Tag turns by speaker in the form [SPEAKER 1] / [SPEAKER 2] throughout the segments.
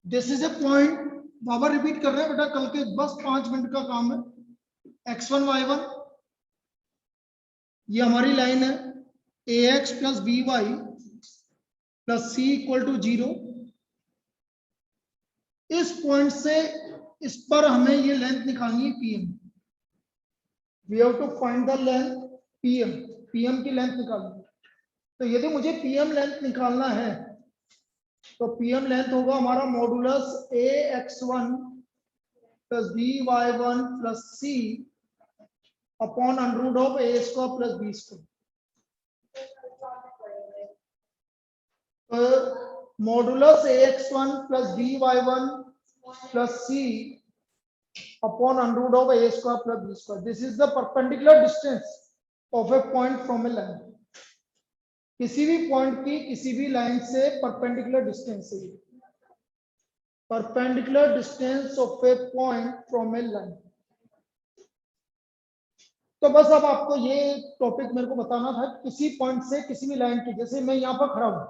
[SPEAKER 1] This is a point, Baba repeat कर रहे हैं बेटा, कल के बस 5 मिनट का काम है। x1 y1 ये हमारी लाइन है, ax plus by plus c equal to 0। इस पॉइंट से इस पर हमें ये लेंथ निकालनी है pm। We have to find the length pm, pm की लेंथ निकालनी है। तो यदि मुझे pm लेंथ निकालना है तो pm लेंथ होगा हमारा modulus ax1 plus by1 plus c upon under root of a square plus b square. तो modulus ax1 plus by1 plus c upon under root of a square plus b square. This is the perpendicular distance of a point from a line. किसी भी point की किसी भी line से perpendicular distance है, perpendicular distance of a point from a line. तो बस अब आपको ये टॉपिक मेरे को बताना था, किसी पॉइंट से किसी भी लाइन की, जैसे मैं यहाँ पर खड़ा हूँ,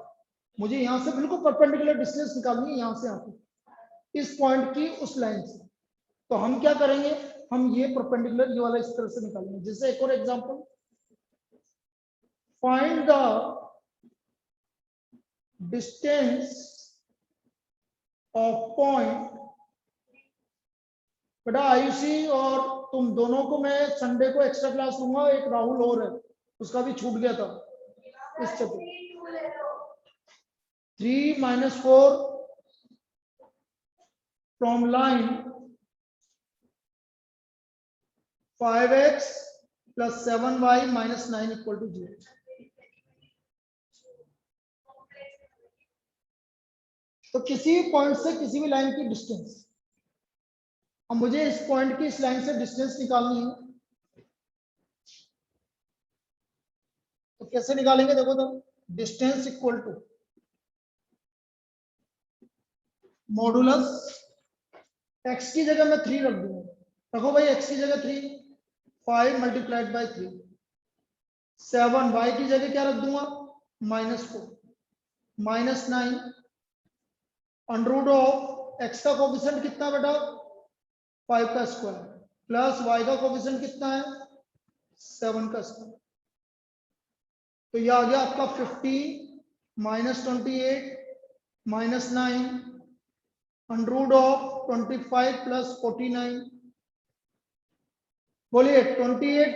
[SPEAKER 1] मुझे यहाँ से बिल्कुल परपेंडिकुलर डिस्टेंस निकालनी है, यहाँ से यहाँ पे इस पॉइंट की उस लाइन से। तो हम क्या करेंगे, हम ये परपेंडिकुलर ये वाला इस तरह से निकालेंगे। जैसे एक और example, find the distance of point. बेटा आयुषी और तुम दोनों को मैं संडे को एक्स्ट्रा क्लास दूंगा, एक राहुल और है, उसका भी छूट गया था इस chapter. 3 - 4 from line 5x plus 7y minus 9 equal to 0। तो किसी भी पॉइंट से किसी भी लाइन की डिस्टेंस, अब मुझे इस पॉइंट की इस लाइन से डिस्टेंस निकालनी है, तो कैसे निकालेंगे, देखो तो distance equal to modulus, x की जगह मैं 3 रख दूंगा। देखो भाई x की जगह 3, 5 मल्टीप्लाइड बाई 3, 7, y की जगह क्या रख दूंगा -4, minus 9 under root of x का कोफिशिएंट कितना बेटा 5 का स्क्वायर प्लस y का कोफिशिएंट कितना है 7 का स्क्वायर। तो ये आ गया आपका 50 -28 -9 अंडर रूट ऑफ 25 प्लस 49। बोलिए 28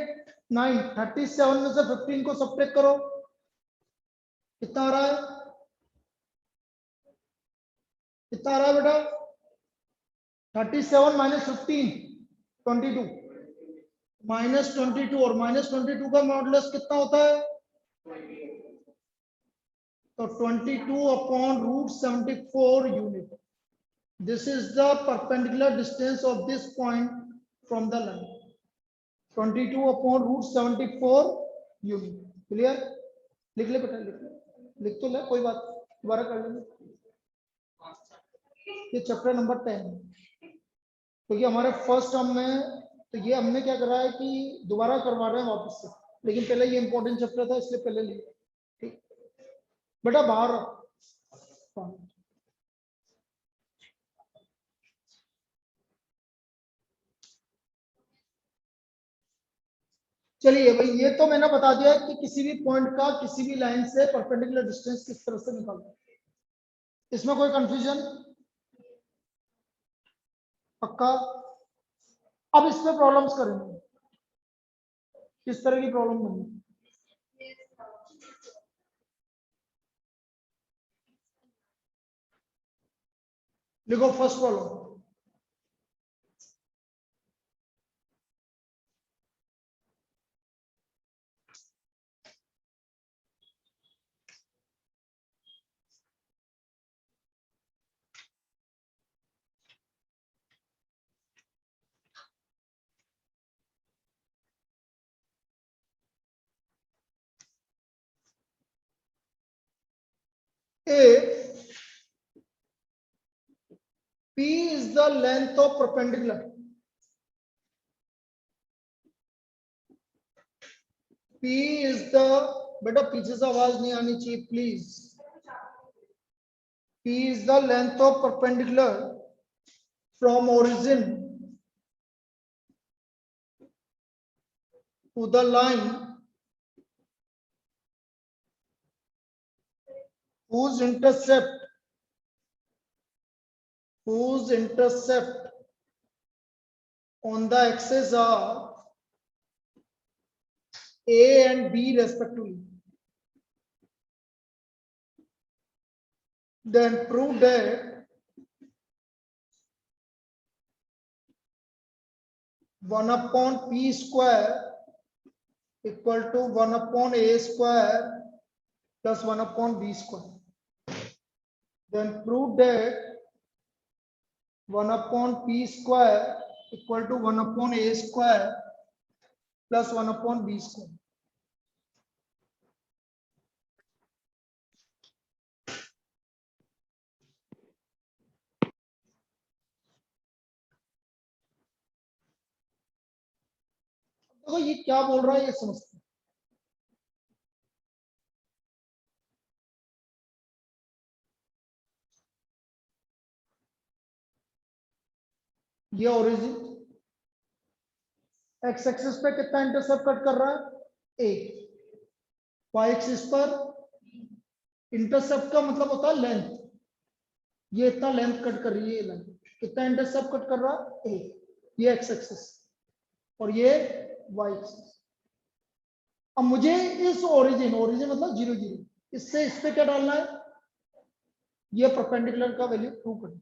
[SPEAKER 1] 9 37 में से 15 को सब्ट्रैक्ट करो, कितना आ रहा है, कितना आ रहा है बेटा 37 माइनस 15 22 -22 और -22 का मॉडुलस कितना होता है, तो 22 upon root 74 unit. This is the perpendicular distance of this point from the line, 22 upon root 74 unit. Clear, लिख ले बेटा, लिख तो ले, कोई बात दोबारा कर लेंगे। ये चैप्टर नंबर 10 क्योंकि हमारे फर्स्ट टर्म में, तो ये हमने क्या करा है कि दोबारा करवा रहे हैं वापस से, लेकिन पहले ये इंपॉर्टेंट चैप्टर था इसलिए पहले लिया। ठीक बेटा, बाहर चलिए भाई, ये तो मैंने बता दिया कि किसी भी पॉइंट का किसी भी लाइन से परपेंडिकुलर डिस्टेंस किस तरह से निकालना है। इसमें कोई कंफ्यूजन, पक्का। अब इसमें प्रॉब्लम्स करेंगे, किस तरह की प्रॉब्लम बनी, देखो first problem, if P is the length of perpendicular, P is the, बेटा पीछे से आवाज नहीं आनी चाहिए please, P is the length of perpendicular from origin to the line whose intercept on the axis are A and B respectively. Then prove that 1 upon P square equal to 1 upon A square plus 1 upon B square. Then prove that 1 upon P square equal to 1 upon A square plus 1 upon B square. देखो ये क्या बोल रहा है ये समझते हैं। ये ओरिजिन एक्स एक्सिस पे कितना इंटरसेप्ट कट कर रहा है? एक। वाई एक्सिस पर इंटरसेप्ट का मतलब होता है लेंथ। ये इतना लेंथ कट कर रही है, ये लेंथ कितना इंटरसेप्ट कट कर रहा है? एक। ये एक्स एक्सिस और ये वाई एक्सिस। अब मुझे इस ओरिजिन मतलब 0 0 इससे इस पे क्या डालना है? ये परपेंडिकुलर का वैल्यू प्रूव करना।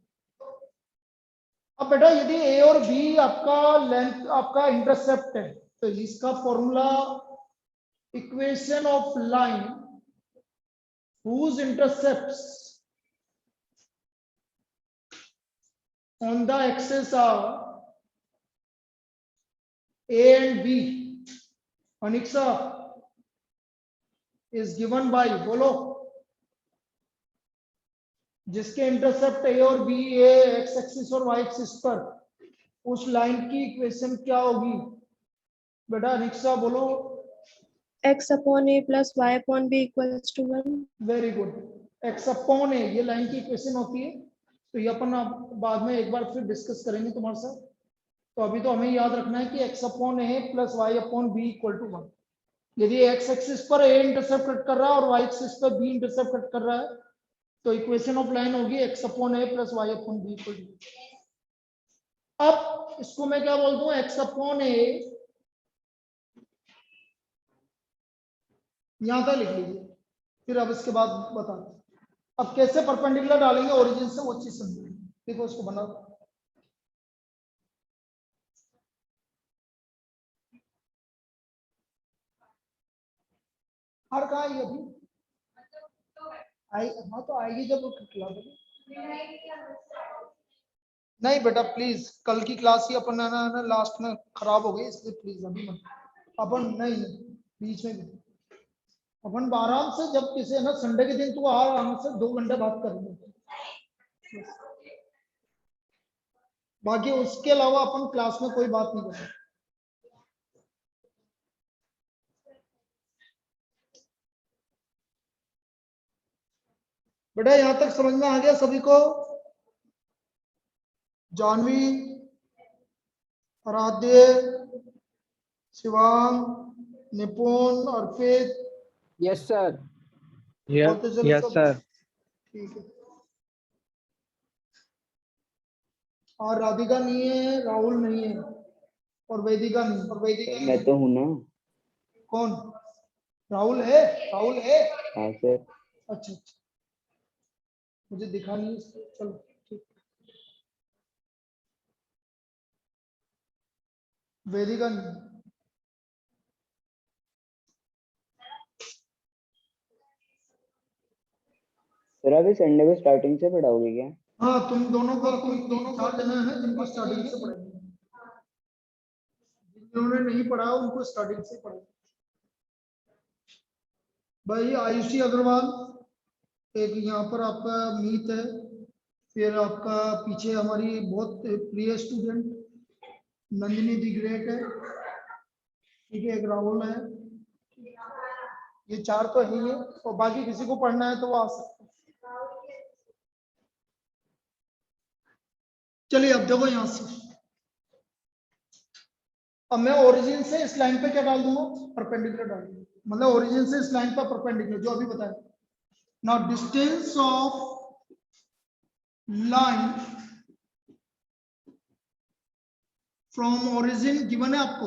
[SPEAKER 1] अब बेटा यदि ए और बी आपका लेंथ आपका इंटरसेप्ट है तो इसका formula equation of line whose intercepts on the axis are A and B, Aniksa, is given by, बोलो, जिसके इंटरसेप्ट ए और बी ए एक्स एक्सिस और वाई एक्सिस पर, उस लाइन की इक्वेशन क्या होगी बेटा? अनिक्सा बोलो।
[SPEAKER 2] x upon a plus y upon b equals to 1.
[SPEAKER 1] Very good. x upon a ये लाइन की इक्वेशन होती है, तो ये अपन बाद में एक बार फिर डिस्कस करेंगे तुम्हारे साथ। तो अभी तो हमें याद रखना है कि x upon a plus y upon b equal to 1। यदि x एक्सिस पर a इंटरसेप्ट कट कर रहा है और y एक्सिस पर b इंटरसेप्ट कट कर रहा है तो इक्वेशन ऑफ लाइन होगी x upon a plus y upon b equal to. अब इसको मैं क्या बोल दूं? x अपॉन ए, यहां तक लिख लीजिए, फिर अब इसके बाद बताते हैं। अब कैसे परपेंडिकुलर डालेंगे ओरिजिन से वो चीज समझिए। देखो इसको बना, और कहा ये अभी आई, हाँ तो आएगी जब खिला देंगे। नहीं बेटा प्लीज, कल की क्लास ही अपन ना लास्ट में खराब हो गई, इसलिए प्लीज अभी मत अपन नहीं बीच में भी अपन आराम से, जब किसी ना संडे के दिन तू आराम से 2 घंटे बात कर लेंगे, बाकी उसके अलावा अपन क्लास में कोई बात नहीं करेंगे। बेटा यहां तक समझ में आ गया सभी को? Janvi, Aaradhya, Shivang, Nipun, Arpit?
[SPEAKER 3] Yes sir.
[SPEAKER 1] Yes sir. ठीक है। और राधिका नहीं है, राहुल नहीं है और वैदिका नहीं। और वैदिका
[SPEAKER 3] मैं तो हूं ना।
[SPEAKER 1] कौन? राहुल है? राहुल है?
[SPEAKER 3] हाँ सर।
[SPEAKER 1] अच्छा अच्छा, मुझे दिखा नहीं। चलो ठीक। वेदिका नहीं।
[SPEAKER 3] सर अभी संडे को स्टार्टिंग से पढ़ाओगे क्या?
[SPEAKER 1] हाँ तुम दोनों को 4 जने हैं जिनको स्टार्टिंग से पढ़ाएंगे, जिन्होंने नहीं पढ़ा उनको स्टार्टिंग से पढ़ाएंगे। भाई आयुषी अग्रवाल एक यहाँ पर आपका मीत है, फिर आपका पीछे हमारी बहुत प्रिय स्टूडेंट नंदिनी दी ग्रेट है, ठीक है, एक राहुल है, ये 4 तो है ही है, और बाकी किसी को पढ़ना है तो वो आ सकता है। चलिए अब देखो यहां से, अब मैं ओरिजिन से इस लाइन पे क्या डाल दूंगा, परपेंडिकुलर डाल दूंगा, मतलब ओरिजिन से इस लाइन पर परपेंडिकुलर, जो अभी बताया। Now distance of line from origin given है आपको,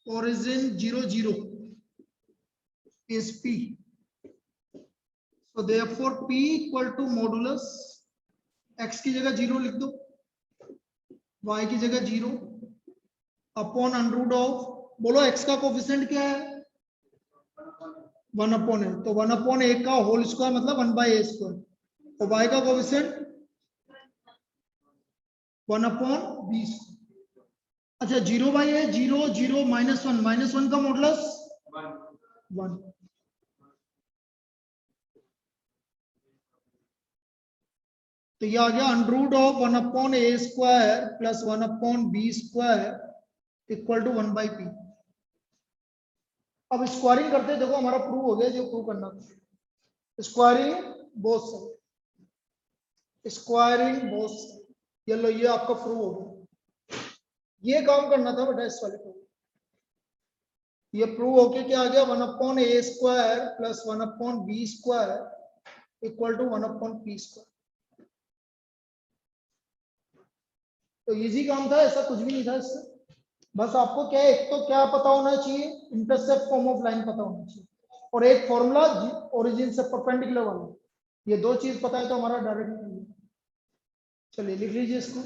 [SPEAKER 1] origin 0 0 is P, so therefore P equal to modulus x की जगह 0 लिख दो, y की जगह 0 अपॉन अंडर रूट ऑफ, बोलो x का कोफिशिएंट क्या है 1 अपॉन ए, तो 1 अपॉन ए का होल स्क्वायर मतलब 1 बाई ए स्क्वायर, और y का कोफिशिएंट 1 अपॉन बी स्क्वायर। अच्छा 0 बाई ए 0 0 -1 का मॉडुलस 1, तो ये आ गया under root of 1 upon a square plus 1 upon b square equal to 1 by p. अब स्क्वायरिंग करते देखो हमारा प्रूव हो गया जो प्रूव करना था, squaring both side, squaring both side, ये लो ये आपका प्रूव हो गया। ये काम करना था बेटा इस वाले को, ये प्रूव होके क्या आ गया 1 upon a square plus 1 upon b square equal to 1 upon p square. तो इजी काम था, ऐसा कुछ भी नहीं था इससे, बस आपको क्या है, एक तो क्या पता होना चाहिए, इंटरसेप्ट फॉर्म ऑफ लाइन पता होना चाहिए, और एक फॉर्मूला ओरिजिन से परपेंडिकुलर वाला, ये दो चीज पता है तो हमारा डायरेक्ट निकल गया। चलिए लिख लीजिए इसको,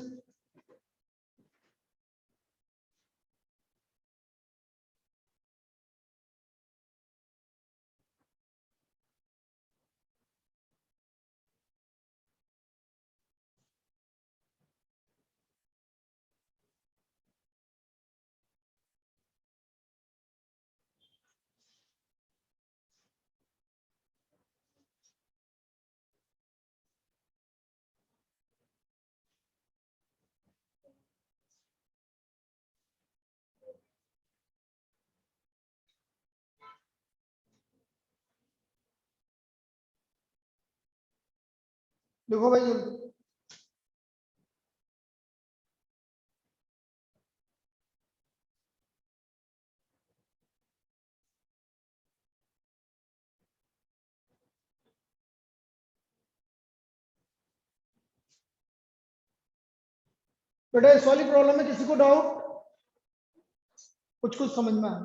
[SPEAKER 1] देखो भाई जल्दी, बेटा इस वाली प्रॉब्लम में किसी को डाउट, कुछ समझ में आया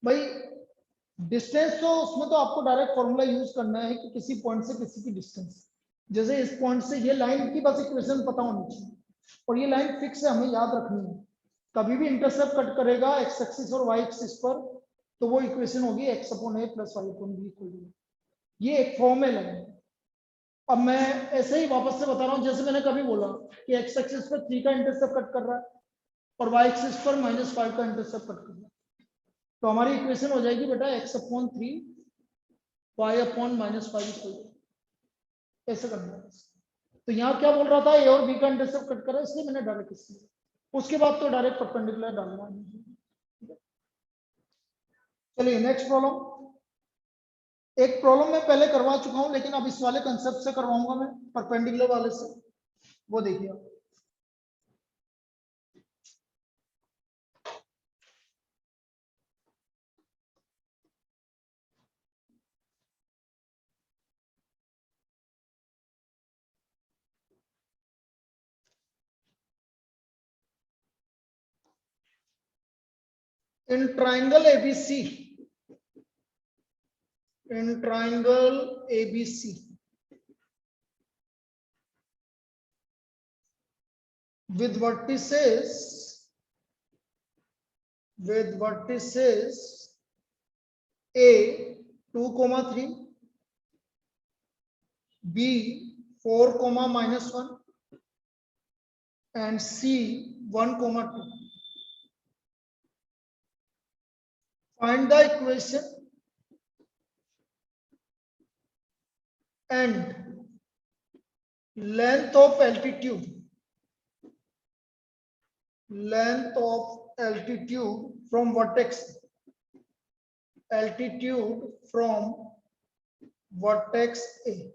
[SPEAKER 1] भाई? डिस्टेंस तो उसमें तो आपको डायरेक्ट फॉर्मूला यूज करना है कि किसी पॉइंट से किसी की डिस्टेंस, जैसे इस पॉइंट से ये लाइन की बस इक्वेशन पता होनी चाहिए, और ये लाइन फिक्स है, हमें याद रखनी है, कभी भी इंटरसेप्ट कट करेगा एक्स एक्सिस और वाई एक्सिस पर, तो वो इक्वेशन होगी x upon a plus y upon b equal to, ये एक फॉर्म है लाइन। अब मैं ऐसे ही वापस से बता रहा हूँ, जैसे मैंने कभी बोला कि एक्स एक्सिस पर 3 का इंटरसेप्ट कट कर रहा है और वाई एक्सिस पर -5 का इंटरसेप्ट कट कर रहा है, तो हमारी इक्वेशन हो जाएगी बेटा x upon 3 y upon -5 equal to, ऐसे करना है। तो यहाँ क्या बोल रहा था, ए और बी का इंटरसेप्ट कट कर रहा है, इसलिए मैंने डायरेक्ट इसलिए, उसके बाद तो डायरेक्ट परपेंडिकुलर डालना है। चलिए नेक्स्ट प्रॉब्लम, एक प्रॉब्लम मैं पहले करवा चुका हूं लेकिन अब इस वाले कंसेप्ट से करवाऊंगा मैं, परपेंडिकुलर वाले से, वो देखिए आप। in triangle ABC, in triangle ABC with vertices A 2, 3, B 4, -1 and C 1, 2. Find the equation and length of altitude from vertex, altitude from vertex A.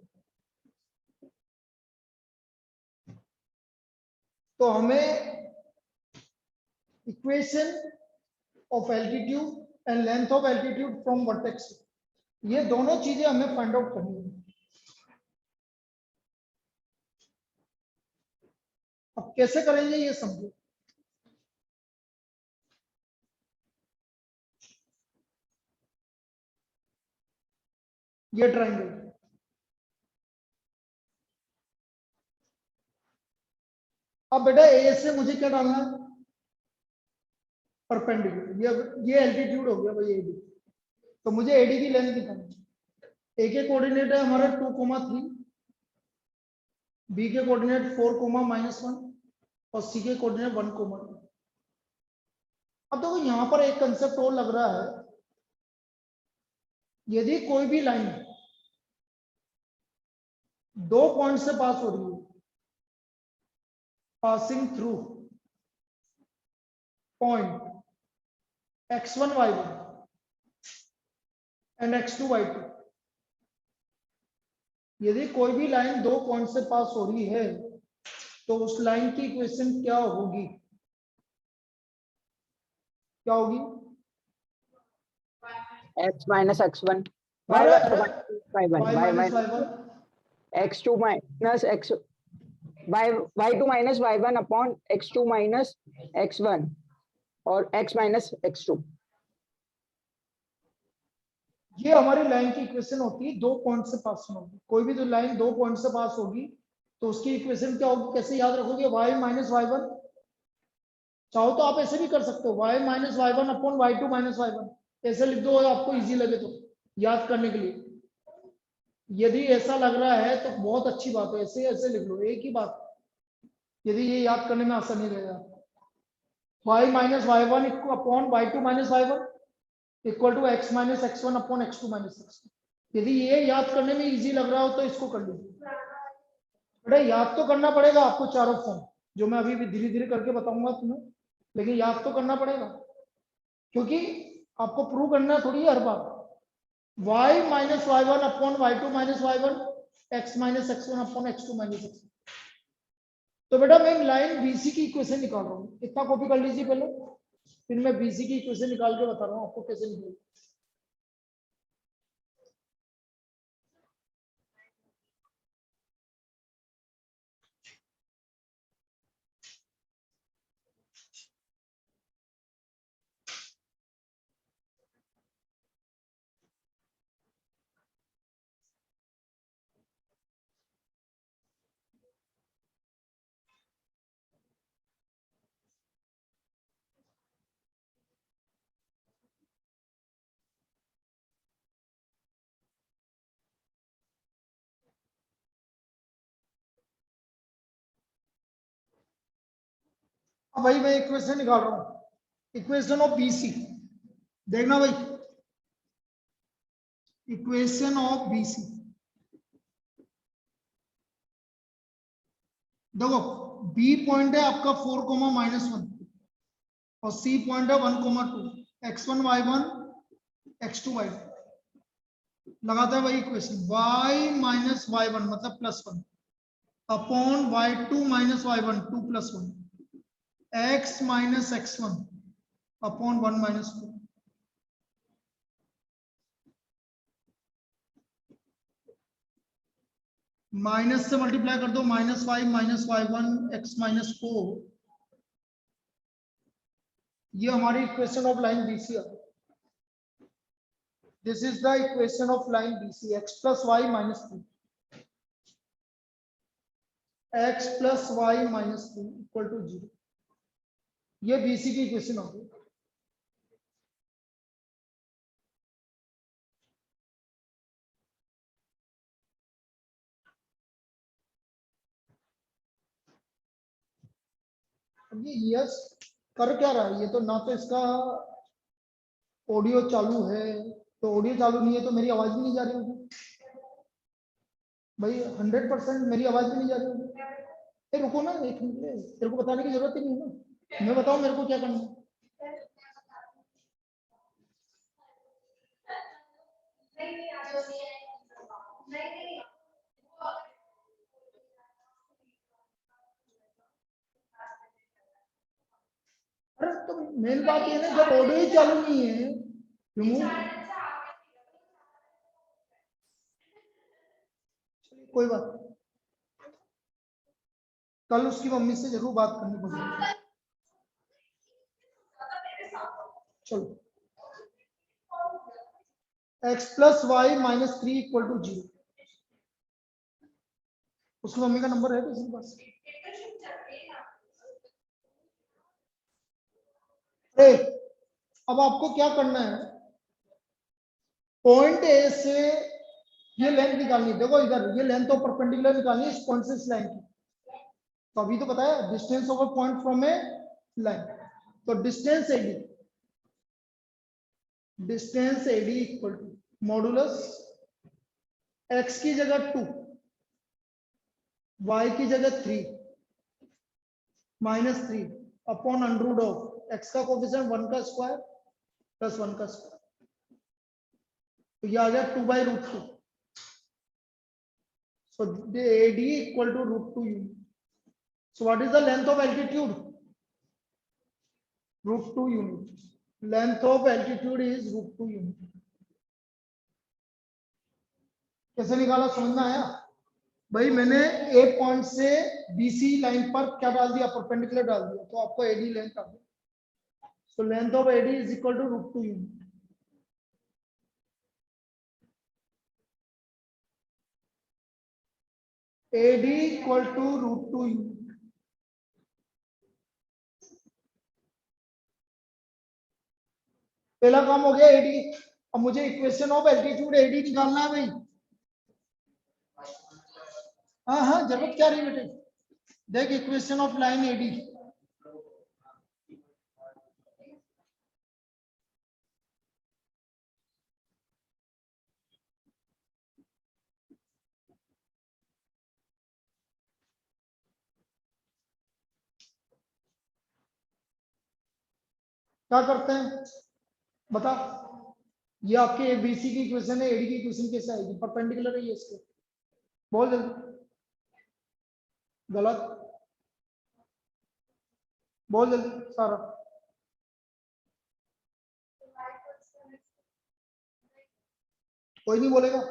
[SPEAKER 1] तो हमें equation of altitude and length of altitude from vertex, ये दोनों चीजें हमें find out करनी है। अब कैसे करेंगे ये समझो। ये ट्रायंगल, अब बेटा ए से मुझे क्या डालना है, परपेंडिकुलर। ये एल्टीट्यूड हो गया भाई एडी, तो मुझे एडी की लेंथ निकालनी है। ए के कोऑर्डिनेट है हमारा 2,3, बी के कोऑर्डिनेट 4,-1 और सी के कोऑर्डिनेट 1,2। अब देखो यहां पर एक कंसेप्ट और लग रहा है, यदि कोई भी लाइन 2 पॉइंट से पास हो रही है, passing through point x1 y1 and x2 y2, यदि कोई भी लाइन 2 पॉइंट से पास हो रही है तो उस लाइन की इक्वेशन क्या होगी, क्या होगी?
[SPEAKER 3] x माइनस x1 y
[SPEAKER 1] अरे
[SPEAKER 3] y1
[SPEAKER 1] y-y1
[SPEAKER 3] x2 minus x y2 minus y1 upon x2 minus x1 और x माइनस x2।
[SPEAKER 1] ये हमारी लाइन की इक्वेशन होती है 2 पॉइंट से पास होगी। कोई भी जो लाइन 2 पॉइंट से पास होगी तो उसकी इक्वेशन क्या होगी, कैसे याद रखोगे? y माइनस y1, चाहो तो आप ऐसे भी कर सकते हो, y minus y1 upon y2 minus y1, ऐसे लिख दो आपको इजी लगे तो याद करने के लिए। यदि ऐसा लग रहा है तो बहुत अच्छी बात है, ऐसे ऐसे लिख लो, एक ही बात, यदि ये याद करने में आसानी रहेगा। y minus y1 upon y2 minus y1 equal to x minus x1 upon x2 minus x2। यदि ये याद करने में इजी लग रहा हो तो इसको कर लीजिए। बेटा याद तो करना पड़ेगा आपको चारों फॉर्म, जो मैं अभी भी धीरे धीरे करके बताऊंगा तुम्हें, लेकिन याद तो करना पड़ेगा, क्योंकि आपको प्रूव करना थोड़ी है हर बार। y minus y1 upon y2 minus y1, x minus x1 upon x2 minus x। तो बेटा मैं लाइन बीसी की इक्वेशन निकाल रहा हूँ, इतना कॉपी कर लीजिए पहले, फिर मैं बीसी की इक्वेशन निकाल के बता रहा हूँ आपको कैसे निकाल। अब भाई मैं इक्वेशन निकाल रहा हूँ, इक्वेशन ऑफ बीसी, देखना भाई, इक्वेशन ऑफ बीसी। देखो बी पॉइंट है आपका 4,-1 और सी पॉइंट है 1,2, x1 y1 x2 y2। लगाता है भाई इक्वेशन, y माइनस y1 मतलब +1 upon y2 minus y1 2+1 x minus x1 upon 1 minus 2। Minus से मल्टीप्लाई कर दो, -5 माइनस y1 x माइनस 4। ये हमारी इक्वेशन ऑफ लाइन बीसी है। This is the equation of line BC, x plus y minus 3, x plus y minus 3 equal to 0। ये BC की equation होगी। अब ये यस कर क्या रहा है, ये तो ना तो इसका ऑडियो चालू है, तो ऑडियो चालू नहीं है तो मेरी आवाज भी नहीं जा रही होगी भाई, 100% मेरी आवाज भी नहीं जा रही होगी। रुको ना एक मिनट, तेरे को बताने की जरूरत ही नहीं है ना, मैं बताऊं मेरे को क्या करना है। मेन बात ये ना, जब ऑडियो ही चालू नहीं है, रिमूव, कोई बात नहीं। कल उसकी मम्मी से जरूर बात करनी पड़ेगी। चलो, x plus y minus 3 equal to 0। उसकी मम्मी का नंबर है किसी के पास? अरे, अब आपको क्या करना है, पॉइंट ए से ये लेंथ निकालनी है। देखो इधर ये लेंथ तो परपेंडिकुलर निकालनी है इस पॉइंट से इस लाइन की। तो अभी तो पता है distance of a point from a line, तो distance A D, distance A D equal to modulus x की जगह 2, y की जगह 3 minus 3 upon under root of x का कोफिशिएंट 1 का स्क्वायर प्लस 1 का स्क्वायर, तो ये आ गया 2/√2। So the AD equal to √2 unit. So what is the length of altitude? √2 unit. Length of altitude is √2 unit. कैसे निकाला, समझ में आया? भाई मैंने ए पॉइंट से बीसी लाइन पर क्या डाल दिया, परपेंडिकुलर डाल दिया, तो आपको एडी लेंथ आ गई। So length of AD is equal to √2 unit. AD equal to √2 unit. पहला काम हो गया एडी। अब मुझे इक्वेशन ऑफ एल्टीट्यूड एडी निकालना है भाई। हाँ हाँ, जरूरत क्या रही बेटे, देख इक्वेशन ऑफ लाइन एडी, क्या करते हैं बता। ये आपके एबीसी की इक्वेशन है, एडी की इक्वेशन कैसे आएगी, परपेंडिकुलर है ये इसके। बोल जल्दी, गलत, बोल जल्दी सारा। कोई नहीं बोलेगा।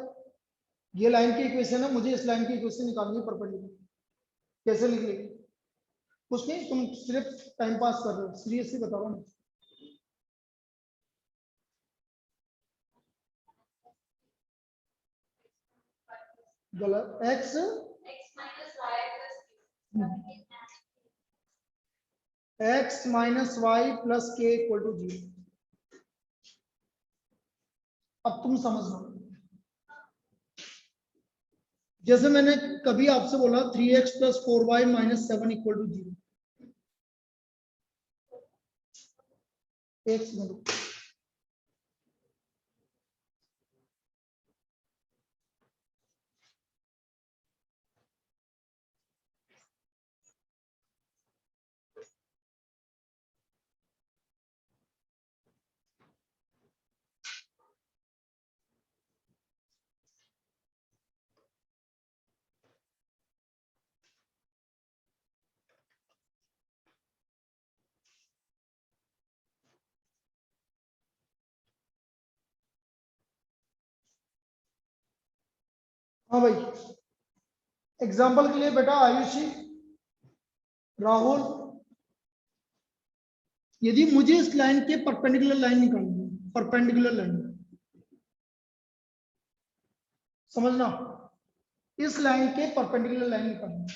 [SPEAKER 1] ये लाइन की इक्वेशन है, मुझे इस लाइन की इक्वेशन निकालनी है परपेंडिकुलर। कैसे निकलेगी? कुछ नहीं, तुम सिर्फ टाइम पास कर रहे हो, सीरियसली बताओ ना। गलत, x माइनस वाई प्लस के इक्वल टू 0। अब तुम समझना, जैसे मैंने कभी आपसे बोला 3x plus 4y minus 7 equal to 0। एक सेकंड, हाँ भाई, एग्जाम्पल के लिए बेटा आयुषी, राहुल, यदि मुझे इस लाइन के परपेंडिकुलर लाइन निकालनी है, परपेंडिकुलर लाइन समझना, इस लाइन के परपेंडिकुलर लाइन निकालनी है,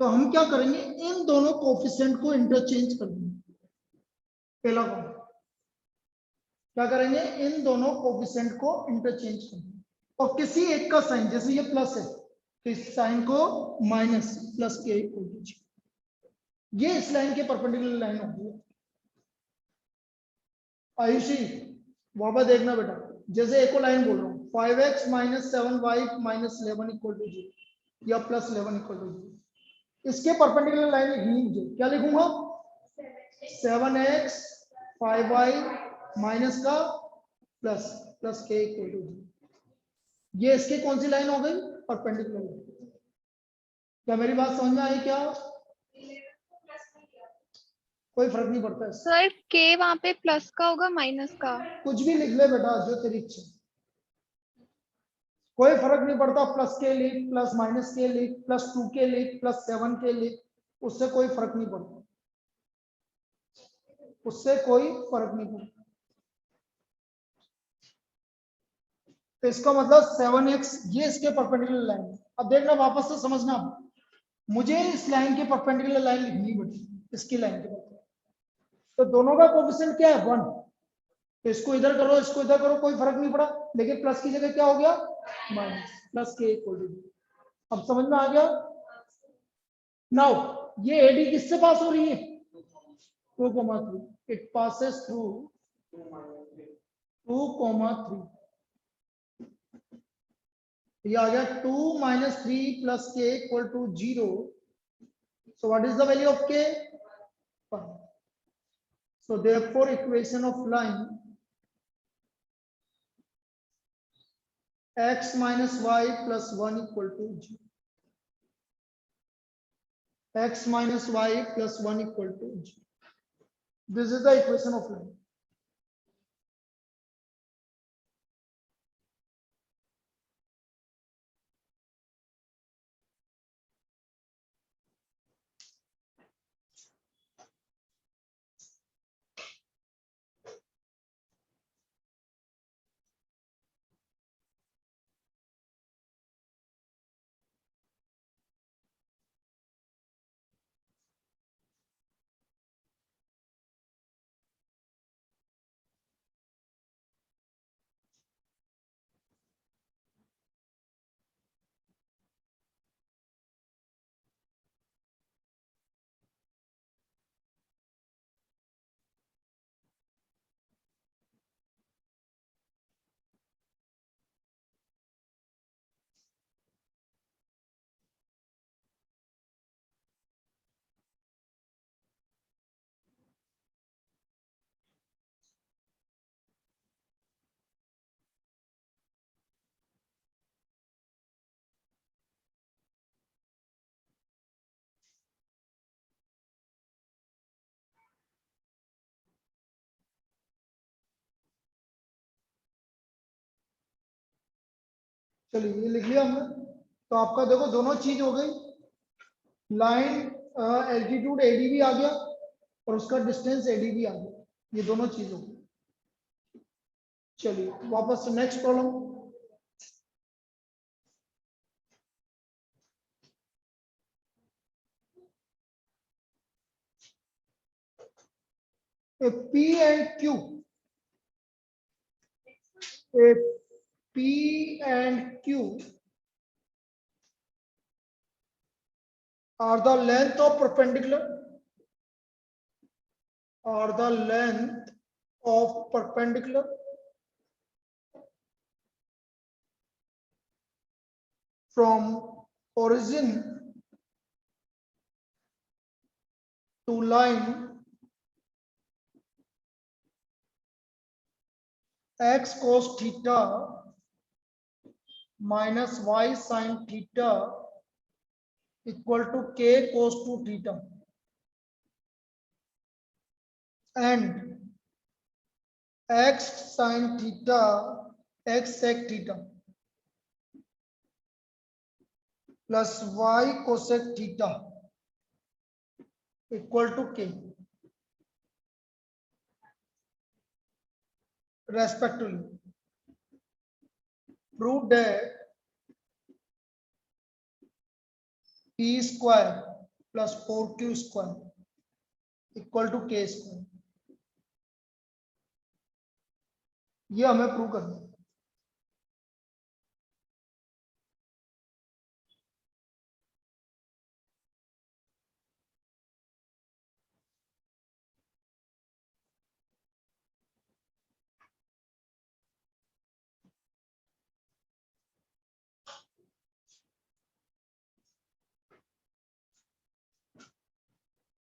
[SPEAKER 1] तो हम क्या करेंगे, इन दोनों कोफिशिएंट को इंटरचेंज कर देंगे। पहला काम क्या करेंगे, इन दोनों कोफिशिएंट को इंटरचेंज कर देंगे, और किसी एक का साइन, जैसे ये प्लस है तो इस साइन को माइनस प्लस के इक्वल टू 0। ये इस लाइन के परपेंडिकुलर लाइन होगी। आयुषी वापस देखना बेटा, जैसे एक लाइन बोल रहा हूँ 5x minus 7y minus 11 equal to 0 या प्लस 11 इक्वल टू 0, इसके परपेंडिकुलर लाइन लिखनी मुझे, क्या लिखूंगा, 7x 5y माइनस का प्लस प्लस के इक्वल टू 0। ये इसके कौन सी लाइन हो गई, परपेंडिकुलर। क्या मेरी बात समझ में आई क्या? कोई फर्क नहीं पड़ता इससे।
[SPEAKER 4] सर के वहां पे प्लस का होगा माइनस का?
[SPEAKER 1] कुछ भी लिख ले बेटा, जो तेरी इच्छा, कोई फर्क नहीं पड़ता। प्लस के लिख, प्लस माइनस के लिख, +2 के लिख, +7 के लिख, उससे कोई फर्क नहीं पड़ता, उससे कोई फर्क नहीं पड़ता। तो इसका मतलब 7x ये इसके परपेंडिकुलर लाइन है। अब देखना वापस से समझना, मुझे इस लाइन के परपेंडिकुलर लाइन लिखनी पड़ती, इसकी लाइन के परपेंडिकुलर। तो दोनों का कोएफिशिएंट क्या है 1, तो इसको इधर करो इसको इधर करो, कोई फर्क नहीं पड़ा, लेकिन प्लस की जगह क्या हो गया माइनस, प्लस के इक्वल टू। अब समझ में आ गया। नाउ ये एडी किससे पास हो रही है 2,3, इट पासेस थ्रू 2,3। ये आ गया 2 - 3 + k = 0। So what is the value of k? 1. So therefore equation of line x - y + 1 = 0. x - y + 1 = 0. This is the equation of line. चलिए ये लिख लिया हमने। तो आपका देखो दोनों चीज हो गई, लाइन एल्टीट्यूड एडी भी आ गया और उसका डिस्टेंस एडी भी आ गया, ये दोनों चीज हो गई। चलिए वापस next problem. A P and Q, a P and Q are the length of perpendicular, from origin to line x cos theta minus y sin theta equal to k cos 2 theta, and x sin theta x sec theta plus y cosec theta equal to k respectively. Prove that p square plus 4q square equal to k square. ये हमें prove करना है।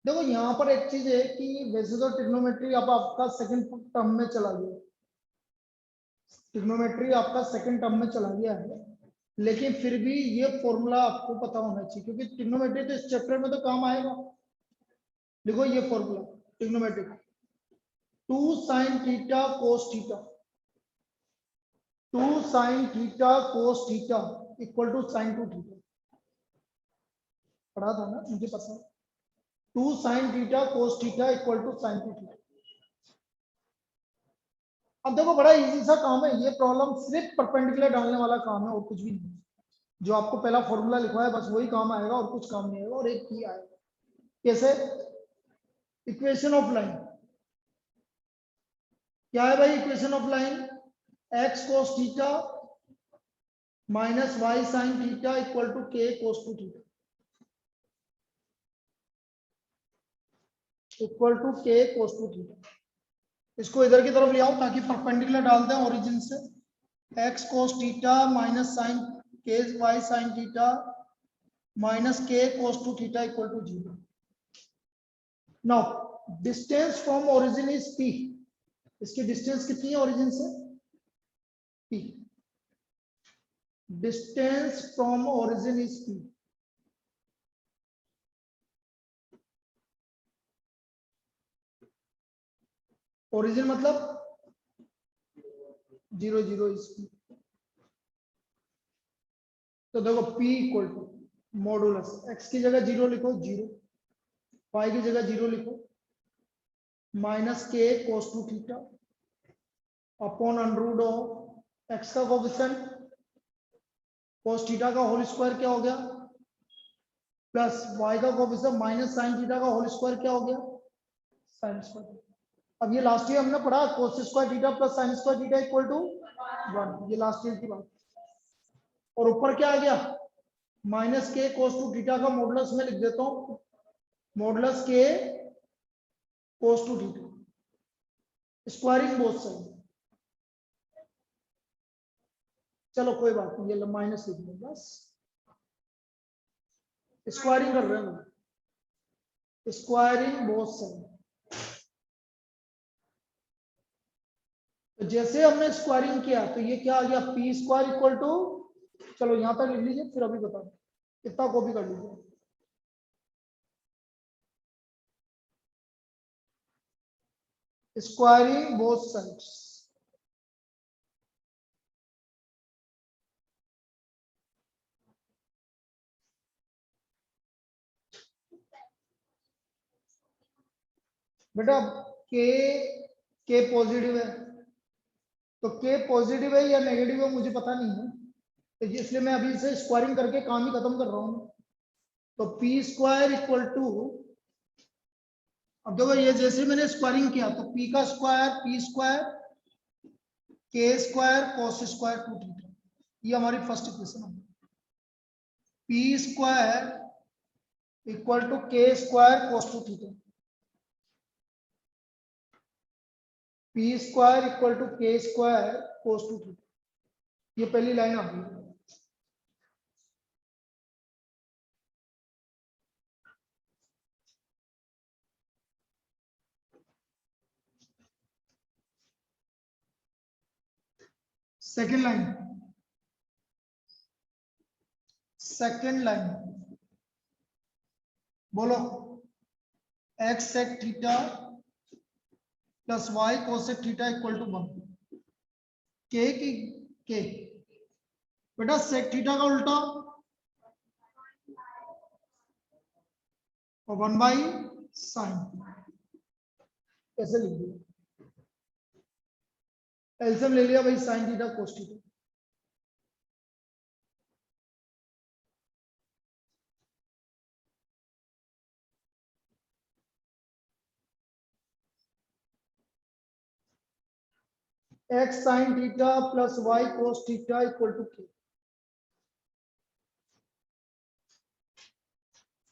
[SPEAKER 1] देखो यहाँ पर एक चीज है कि वैसे तो ट्रिग्नोमेट्री अब आपका सेकंड टर्म में चला गया, ट्रिग्नोमेट्री आपका सेकंड टर्म में चला गया है, लेकिन फिर भी ये फॉर्मूला आपको पता होना चाहिए, क्योंकि ट्रिग्नोमेट्री तो इस चैप्टर में तो काम आएगा। देखो ये formula trigonometric 2 sin theta cos theta 2 sin theta cos theta equal to sin 2 theta पढ़ा था ना मुझे पता है 2 sin theta cos theta equal to sin 2 theta. अब देखो बड़ा इजी सा काम है ये प्रॉब्लम सिर्फ परपेंडिकुलर डालने वाला काम है और कुछ भी नहीं जो आपको पहला फॉर्मूला लिखवा है बस वही काम आएगा और कुछ काम नहीं आएगा और एक की आएगा कैसे इक्वेशन ऑफ लाइन क्या है भाई equation of line x cos theta minus y sin theta equal to k cos 2 theta equal to k cos 2 theta. इसको इधर की तरफ ले आओ ताकि परपेंडिकुलर डाल दें ओरिजिन से x cos theta minus sine k y sin theta minus k cos 2 theta equal to 0। Now distance from origin is p इसकी डिस्टेंस कितनी है ओरिजिन से p distance from origin is p origin मतलब 0 0 is p तो देखो p equal to modulus x की जगह 0 लिखो 0 y की जगह 0 लिखो minus k cos 2 theta upon under root of x का कोएफिशिएंट cos थीटा का होल स्क्वायर क्या हो गया प्लस y का कोएफिशिएंट माइनस sin थीटा का होल स्क्वायर क्या हो गया sin स्क्वायर। अब ये लास्ट ईयर हमने पढ़ा cos square theta plus sin square theta equal to 1 ये लास्ट ईयर की बात और ऊपर क्या आ गया माइनस k cos 2 थीटा का मॉडुलस में लिख देता हूं modulus k cos 2 theta squaring both side चलो कोई बात नहीं ये माइनस लिख दो बस स्क्वायरिंग कर रहे हैं स्क्वायरिंग बोथ साइड तो जैसे हमने स्क्वायरिंग किया तो ये क्या आ गया पी स्क्वायर इक्वल टू चलो यहां तक लिख लीजिए फिर अभी बता दो इतना कॉपी कर लीजिए स्क्वायरिंग बोथ साइड्स बेटा के पॉजिटिव है तो के पॉजिटिव है या नेगेटिव है मुझे पता नहीं है तो इसलिए मैं अभी इसे स्क्वायरिंग करके काम ही खत्म कर रहा हूं तो पी स्क्वायर इक्वल टू अब देखो ये जैसे मैंने स्क्वायरिंग किया तो पी का square p square k square cos square 2 theta ये हमारी फर्स्ट इक्वेशन है p square equal to k square cos 2 theta p square equal to k square cos 2 theta ये पहली लाइन आ गई सेकेंड लाइन बोलो x sec theta plus y cosec theta equal to 1 k की के बेटा sec theta का उल्टा और 1 बाई साइन कैसे लिख दिया एलसीएम ले लिया भाई sine theta cos theta x sine theta plus y cos theta equal to k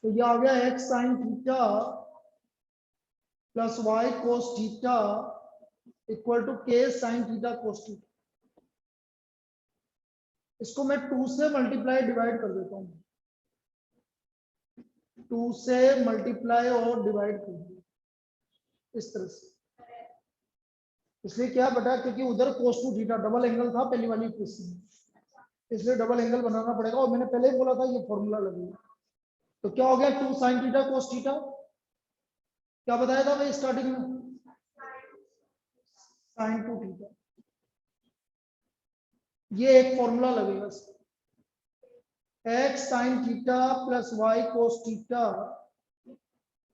[SPEAKER 1] तो ये आ गया x sine theta plus y cos theta equal to k sine theta cos theta इसको मैं 2 से मल्टीप्लाई डिवाइड कर देता हूं 2 से मल्टीप्लाई और डिवाइड कर दिया इस तरह से इसलिए क्या बेटा क्योंकि उधर कोस 2 थीटा डबल एंगल था पहली वाली इक्वेशन में इसलिए डबल एंगल बनाना पड़ेगा और मैंने पहले ही बोला था ये फॉर्मूला लगेगा तो क्या हो गया 2 साइन थीटा कोस थीटा क्या बताया था भाई स्टार्टिंग में, साइन 2 थीटा। ये एक फॉर्मूला लगेगा, x sine theta plus y cos theta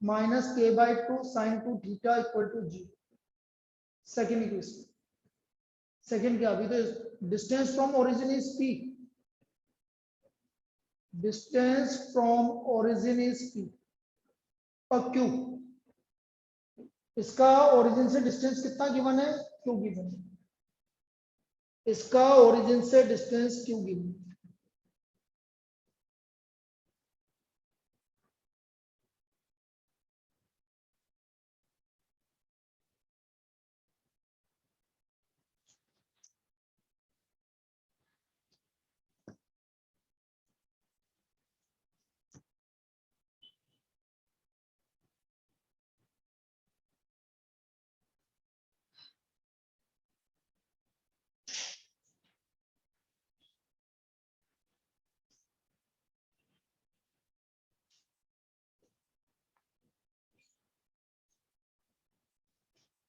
[SPEAKER 1] minus k/2 sine 2 theta equal to 0। Second equation, second क्या, अभी तो distance from origin is p, distance from origin is p और q, इसका origin से distance कितना गिवन है, q given है, इसका ओरिजिन से डिस्टेंस q गिवन है।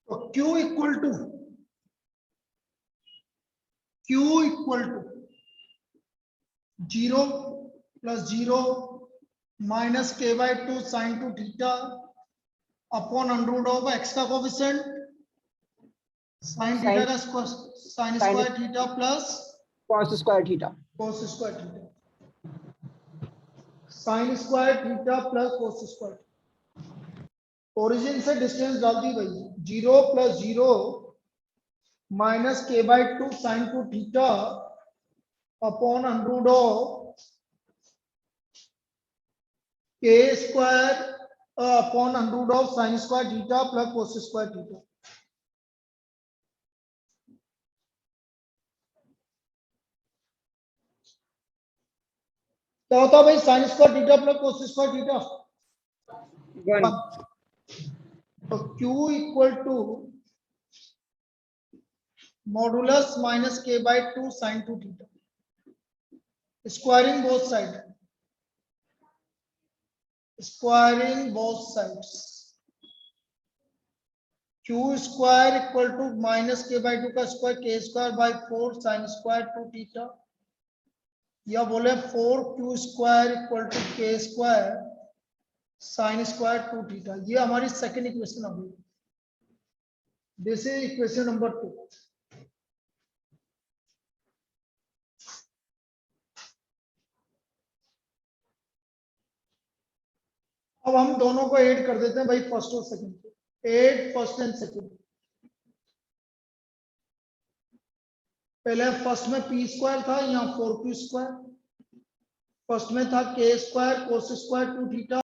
[SPEAKER 1] तो Q equal to zero plus zero minus k/2 sine 2 theta upon under of x का कोफिशिएंट साइन थीटा का square sine square theta plus
[SPEAKER 3] cos square theta.
[SPEAKER 1] Cos square theta, sine square theta plus cos square. Origin से distance डाल दी भाई, zero plus zero minus k/2 sine 2 theta upon under of k square upon under of sine square theta plus cos square theta. क्या होता है भाई sine square theta plus cos square theta,
[SPEAKER 3] 1
[SPEAKER 1] तो Q equal to modulus minus k/2 sine 2 theta, squaring both side, squaring both sides, Q square equal to minus k/2 का square k square by 4 sine square 2 theta, या बोले 4Q square equal to k square sine square 2 theta. ये हमारी second equation आ गई, this is equation number 2। अब हम दोनों को ऐड कर देते हैं भाई, फर्स्ट और सेकंड को, ऐड फर्स्ट एंड सेकंड। पहले फर्स्ट में p स्क्वायर था, यहाँ 4Q स्क्वायर, फर्स्ट में था k square cos square 2 theta